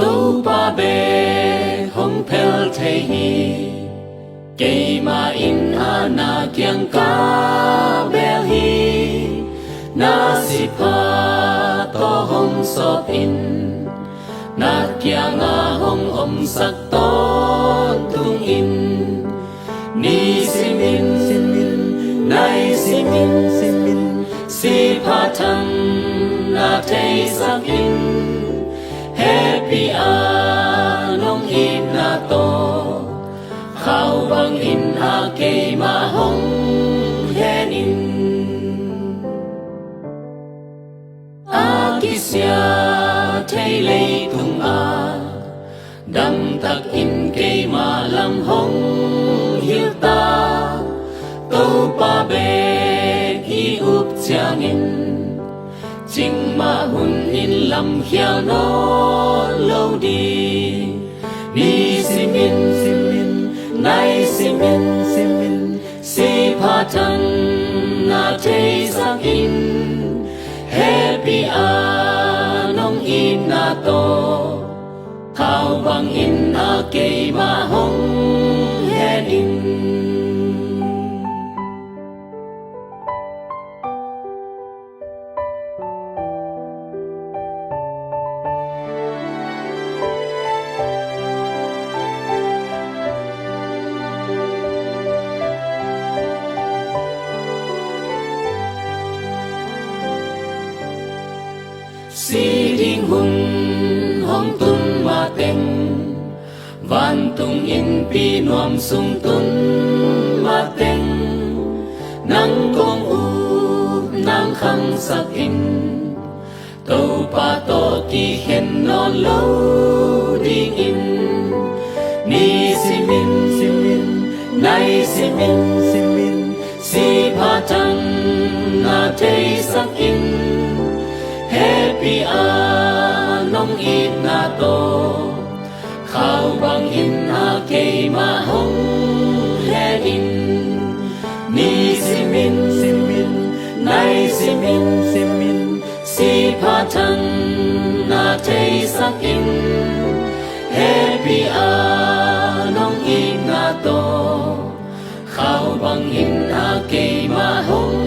tâu ba bê hong pel thầy hi cây mà in na kiang ca bel hi na si pa to hong sop in na kiang hong sak ton tung in ni simin nai simin si pa thăng na thầy sak in happy nong in na to khao bang in cây mà hong hen in kisya thầy lê tung đâm tắc in cây mà lam hong hiu ta tâu pa bê ki up chang in chính mà hun in lam hiao nó lâu đi ni simin nai simin si pa thăng na thầy sak in happy nong in na to thao bang in cây mà hong hen in si ding hun hong tun ma teng van tung in pi nuam sung tun ma teng nang kong u nang khang sak in tâu pa to ki hen non lo ding in ni simin nai simin si pa thăng na thầy sak in happy nong in na to khao bang in cây mà hong hen in ni simin nai simin si pa thăng na thầy sak in happy nong in na to khao bang in cây mà hong